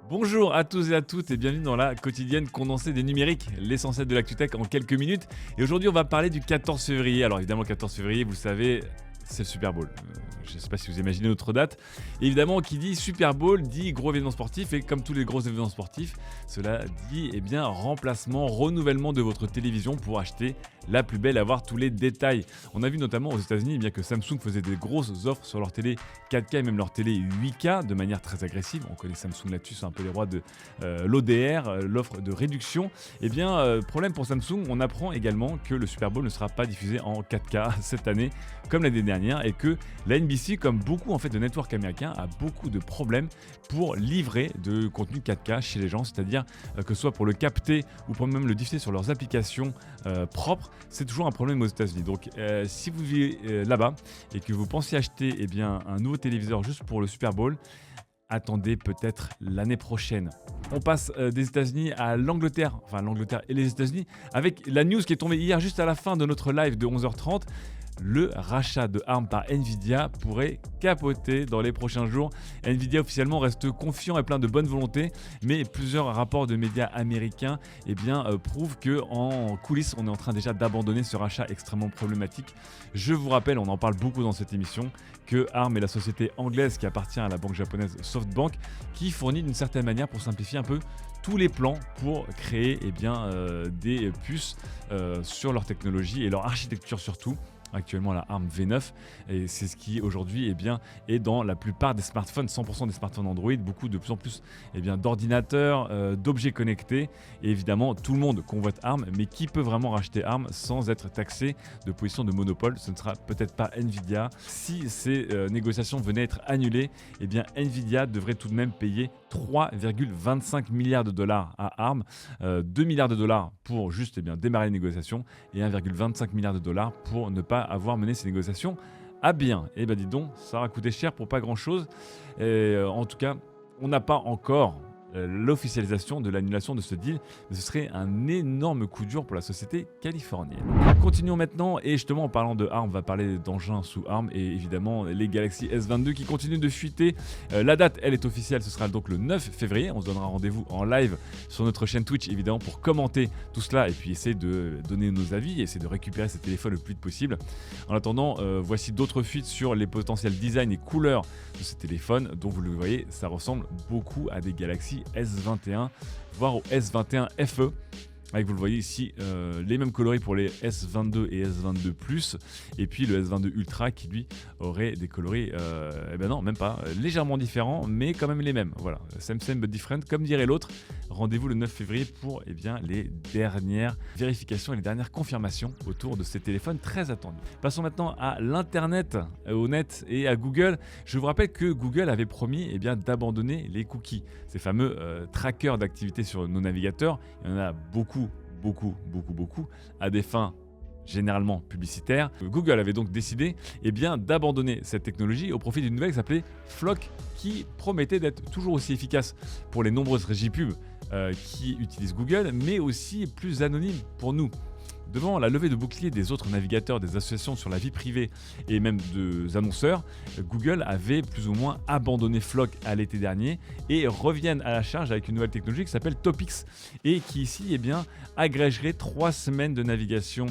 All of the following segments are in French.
Bonjour à tous et à toutes et bienvenue dans la quotidienne condensée des numériques, l'essentiel de l'actu-tech en quelques minutes. Et aujourd'hui, on va parler du 14 février. Alors évidemment, le 14 février, vous le savez, c'est le Super Bowl. Je ne sais pas si vous imaginez notre date. Et évidemment, qui dit Super Bowl dit gros événement sportif. Et comme tous les gros événements sportifs, cela dit remplacement, renouvellement de votre télévision pour acheter la plus belle, avoir tous les détails. On a vu notamment aux États-Unis que Samsung faisait des grosses offres sur leur télé 4K et même leur télé 8K de manière très agressive. On connaît Samsung là-dessus, c'est un peu les rois de l'ODR, l'offre de réduction. Problème pour Samsung, on apprend également que le Super Bowl ne sera pas diffusé en 4K cette année comme l'année dernière et que la NBC, comme beaucoup de networks américains, a beaucoup de problèmes pour livrer de contenu 4K chez les gens, c'est-à-dire que ce soit pour le capter ou pour même le diffuser sur leurs applications propres, c'est toujours un problème aux États-Unis. Donc si vous vivez là-bas et que vous pensez acheter un nouveau téléviseur juste pour le Super Bowl, attendez peut-être l'année prochaine. On passe des États-Unis à l'Angleterre, enfin l'Angleterre et les États-Unis, avec la news qui est tombée hier juste à la fin de notre live de 11h30. Le rachat de ARM par Nvidia pourrait capoter dans les prochains jours. Nvidia officiellement reste confiant et plein de bonne volonté, mais plusieurs rapports de médias américains prouvent qu'en coulisses, on est en train déjà d'abandonner ce rachat extrêmement problématique. Je vous rappelle, on en parle beaucoup dans cette émission, que ARM est la société anglaise qui appartient à la banque japonaise SoftBank, qui fournit d'une certaine manière, pour simplifier un peu, tous les plans pour créer des puces sur leur technologie et leur architecture surtout. Actuellement la ARM V9 et c'est ce qui aujourd'hui est dans la plupart des smartphones, 100% des smartphones Android, beaucoup de plus en plus d'ordinateurs, d'objets connectés et évidemment tout le monde convoite ARM, mais qui peut vraiment racheter ARM sans être taxé de position de monopole? Ce ne sera peut-être pas Nvidia. Si ces négociations venaient être annulées, Nvidia devrait tout de même payer 3,25 milliards de dollars à ARM, 2 milliards de dollars pour juste démarrer les négociations et 1,25 milliard de dollars pour ne pas avoir mené ces négociations à bien. Et dis donc, ça aura coûté cher pour pas grand chose. En tout cas, on n'a pas encore l'officialisation de l'annulation de ce deal, mais ce serait un énorme coup dur pour la société californienne. Continuons maintenant et justement en parlant de ARM, on va parler d'engins sous ARM et évidemment les Galaxy S22 qui continuent de fuiter. La date, elle est officielle, ce sera donc le 9 février. On se donnera rendez-vous en live sur notre chaîne Twitch évidemment pour commenter tout cela et puis essayer de donner nos avis et essayer de récupérer ces téléphones le plus vite possible. En attendant, voici d'autres fuites sur les potentiels designs et couleurs de ces téléphones dont vous le voyez, ça ressemble beaucoup à des Galaxy S21, voire au S21 FE. Avec, vous le voyez ici, les mêmes coloris pour les S22 et S22 Plus, et puis le S22 Ultra qui lui aurait des coloris, non, même pas, légèrement différents, mais quand même les mêmes. Voilà, same but different, comme dirait l'autre. Rendez-vous le 9 février pour les dernières vérifications et les dernières confirmations autour de ces téléphones très attendus. Passons maintenant à l'internet, au net et à Google. Je vous rappelle que Google avait promis d'abandonner les cookies, ces fameux trackers d'activité sur nos navigateurs. Il y en a beaucoup à des fins généralement publicitaires. Google avait donc décidé d'abandonner cette technologie au profit d'une nouvelle qui s'appelait Flock, qui promettait d'être toujours aussi efficace pour les nombreuses régies pub qui utilisent Google, mais aussi plus anonyme pour nous. Devant la levée de bouclier des autres navigateurs, des associations sur la vie privée et même des annonceurs, Google avait plus ou moins abandonné Flock à l'été dernier et reviennent à la charge avec une nouvelle technologie qui s'appelle Topics et qui ici agrégerait 3 semaines de navigation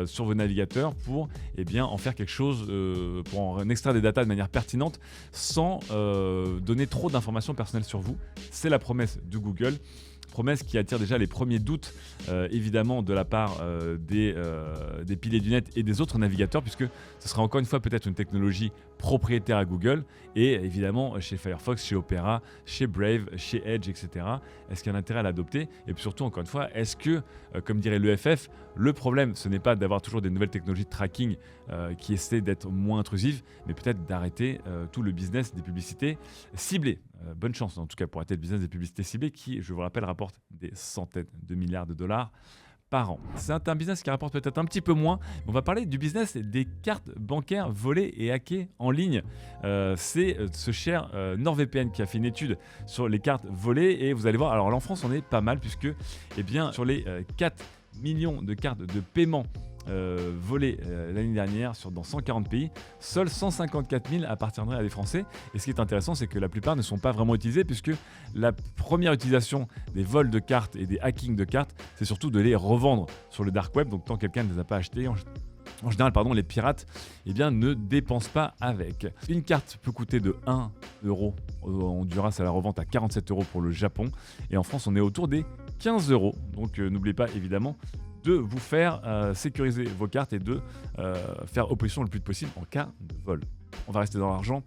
sur vos navigateurs pour en faire quelque chose, pour en extraire des datas de manière pertinente sans donner trop d'informations personnelles sur vous. C'est la promesse de Google. Promesse qui attire déjà les premiers doutes évidemment de la part des piliers du net et des autres navigateurs, puisque ce sera encore une fois peut-être une technologie propriétaire à Google et évidemment chez Firefox, chez Opera, chez Brave, chez Edge, etc. Est-ce qu'il y a un intérêt à l'adopter? Et puis surtout, encore une fois, est-ce que, comme dirait l'EFF, le problème ce n'est pas d'avoir toujours des nouvelles technologies de tracking qui essaient d'être moins intrusives, mais peut-être d'arrêter tout le business des publicités ciblées. Bonne chance en tout cas pour arrêter le business des publicités ciblées qui, je vous rappelle, rapporte des centaines de milliards de dollars par an. C'est un business qui rapporte peut-être un petit peu moins, mais on va parler du business des cartes bancaires volées et hackées en ligne. C'est ce cher NordVPN qui a fait une étude sur les cartes volées et vous allez voir, alors en France on est pas mal puisque sur les 4 millions de cartes de paiement volés l'année dernière dans 140 pays. Seuls 154 000 appartiendraient à des Français. Et ce qui est intéressant, c'est que la plupart ne sont pas vraiment utilisés, puisque la première utilisation des vols de cartes et des hackings de cartes, c'est surtout de les revendre sur le dark web. Donc tant que quelqu'un ne les a pas achetés, en général, les pirates ne dépensent pas avec. Une carte peut coûter de 1 euro au Honduras à la revente à 47 euros pour le Japon. Et en France, on est autour des 15 euros. Donc n'oubliez pas évidemment de vous faire sécuriser vos cartes et de faire opposition le plus possible en cas de vol. On va rester dans l'argent,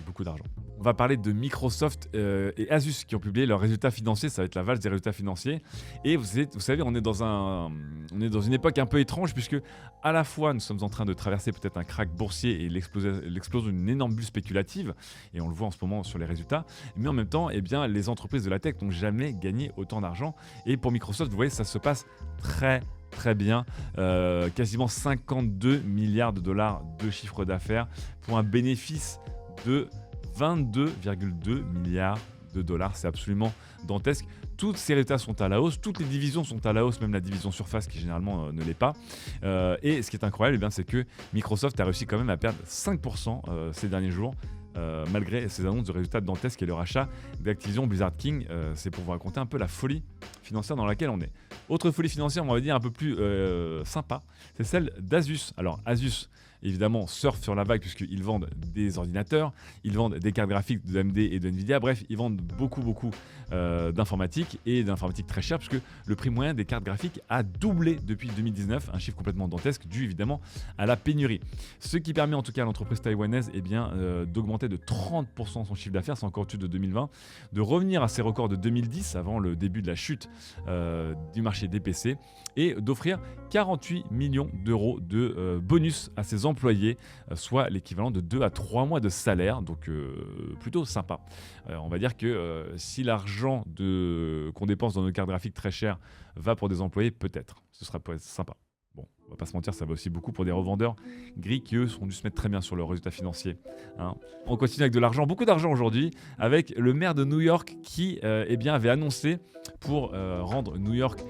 beaucoup d'argent. On va parler de Microsoft et Asus qui ont publié leurs résultats financiers. Ça va être la valse des résultats financiers. Et vous savez, on est dans une époque un peu étrange, puisque à la fois nous sommes en train de traverser peut-être un krach boursier et l'explosion d'une énorme bulle spéculative, et on le voit en ce moment sur les résultats, mais en même temps, les entreprises de la tech n'ont jamais gagné autant d'argent. Et pour Microsoft, vous voyez, ça se passe très bien, quasiment 52 milliards de dollars de chiffre d'affaires pour un bénéfice de 22,2 milliards de dollars. C'est absolument dantesque. Toutes ces résultats sont à la hausse, toutes les divisions sont à la hausse, même la division Surface qui généralement ne l'est pas. Et ce qui est incroyable, c'est que Microsoft a réussi quand même à perdre 5% ces derniers jours. Malgré ces annonces de résultats dantesques et le rachat d'Activision Blizzard King. C'est pour vous raconter un peu la folie financière dans laquelle on est. Autre folie financière, on va dire un peu plus sympa, c'est celle d'Asus. Alors Asus, évidemment, surfe sur la vague puisqu'ils vendent des ordinateurs, ils vendent des cartes graphiques de AMD et de Nvidia, bref, ils vendent beaucoup d'informatique et d'informatique très chère, puisque le prix moyen des cartes graphiques a doublé depuis 2019, un chiffre complètement dantesque dû évidemment à la pénurie. Ce qui permet en tout cas à l'entreprise taïwanaise d'augmenter de 30% son chiffre d'affaires, c'est encore au-dessus de 2020, de revenir à ses records de 2010 avant le début de la chute du marché des PC, et d'offrir 48 millions d'euros de bonus à ses employés, soit l'équivalent de 2 à 3 mois de salaire, donc plutôt sympa. On va dire que si l'argent qu'on dépense dans nos cartes graphiques très chères va pour des employés, peut-être, ce sera sympa. Bon, on va pas se mentir, ça va aussi beaucoup pour des revendeurs gris qui, eux, ont dû se mettre très bien sur leurs résultats financiers. On continue avec de l'argent, beaucoup d'argent aujourd'hui, avec le maire de New York qui avait annoncé, pour rendre New York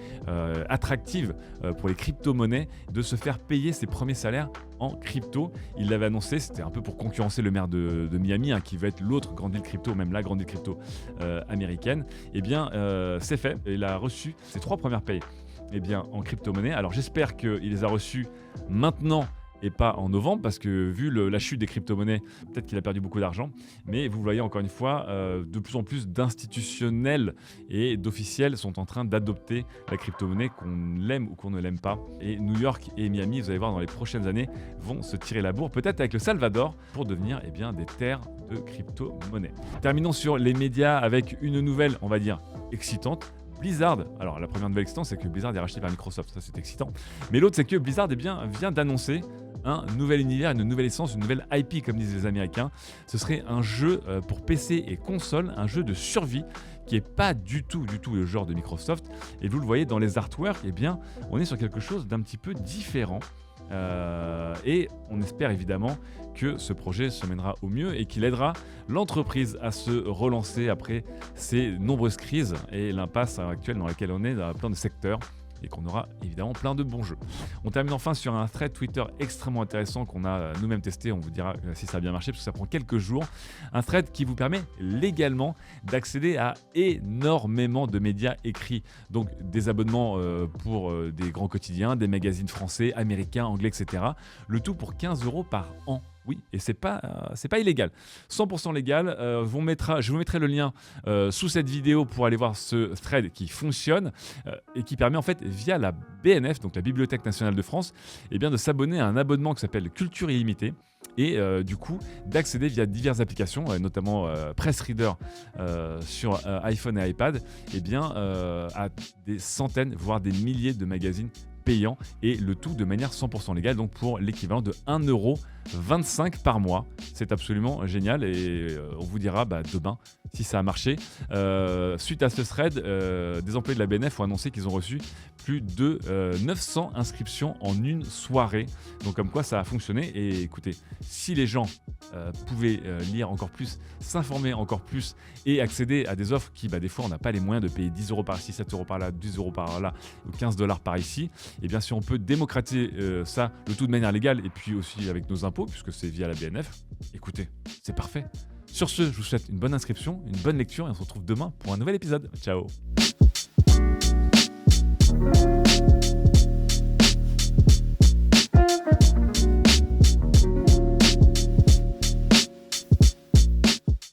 attractive pour les crypto-monnaies, de se faire payer ses premiers salaires en crypto. Il l'avait annoncé, c'était un peu pour concurrencer le maire de Miami, qui va être l'autre grande ville crypto, même la grande ville crypto américaine. C'est fait, il a reçu ses 3 premières payes en crypto-monnaie. Alors j'espère qu'il les a reçus maintenant et pas en novembre, parce que vu la chute des crypto-monnaies, peut-être qu'il a perdu beaucoup d'argent. Mais vous voyez encore une fois, de plus en plus d'institutionnels et d'officiels sont en train d'adopter la crypto-monnaie, qu'on l'aime ou qu'on ne l'aime pas. Et New York et Miami, vous allez voir, dans les prochaines années, vont se tirer la bourre, peut-être avec le Salvador, pour devenir des terres de crypto-monnaie. Terminons sur les médias avec une nouvelle, on va dire, excitante. Blizzard, alors la première nouvelle excitante, c'est que Blizzard est racheté par Microsoft, ça c'est excitant. Mais l'autre, c'est que Blizzard vient d'annoncer un nouvel univers, une nouvelle essence, une nouvelle IP, comme disent les Américains. Ce serait un jeu pour PC et console, un jeu de survie qui n'est pas du tout le genre de Microsoft. Et vous le voyez dans les artworks, on est sur quelque chose d'un petit peu différent. Et on espère évidemment que ce projet se mènera au mieux et qu'il aidera l'entreprise à se relancer après ces nombreuses crises et l'impasse actuelle dans laquelle on est dans plein de secteurs, et qu'on aura évidemment plein de bons jeux. On termine enfin sur un thread Twitter extrêmement intéressant qu'on a nous-mêmes testé, on vous dira si ça a bien marché parce que ça prend quelques jours. Un thread qui vous permet légalement d'accéder à énormément de médias écrits, donc des abonnements pour des grands quotidiens, des magazines français, américains, anglais, etc. Le tout pour 15 € par an. Oui, et c'est pas illégal. 100% légal. Je vous mettrai le lien sous cette vidéo pour aller voir ce thread qui fonctionne et qui permet en fait via la BNF, donc la Bibliothèque nationale de France, de s'abonner à un abonnement qui s'appelle Culture illimitée. Et du coup d'accéder via diverses applications, notamment Press Reader sur iPhone et iPad, à des centaines, voire des milliers de magazines payants, et le tout de manière 100% légale, donc pour l'équivalent de 1,25 € par mois. C'est absolument génial, et on vous dira demain si ça a marché. Suite à ce thread, des employés de la BNF ont annoncé qu'ils ont reçu plus de 900 inscriptions en une soirée. Donc comme quoi ça a fonctionné. Et écoutez, si les gens pouvaient lire encore plus, s'informer encore plus et accéder à des offres qui, des fois, on n'a pas les moyens de payer 10 € par ici, 7 € par là, 10 € par là ou 15 $ par ici, Et bien si on peut démocratiser ça, le tout de manière légale et puis aussi avec nos impôts, puisque c'est via la BNF, écoutez, c'est parfait. Sur ce, je vous souhaite une bonne inscription, une bonne lecture et on se retrouve demain pour un nouvel épisode. Ciao.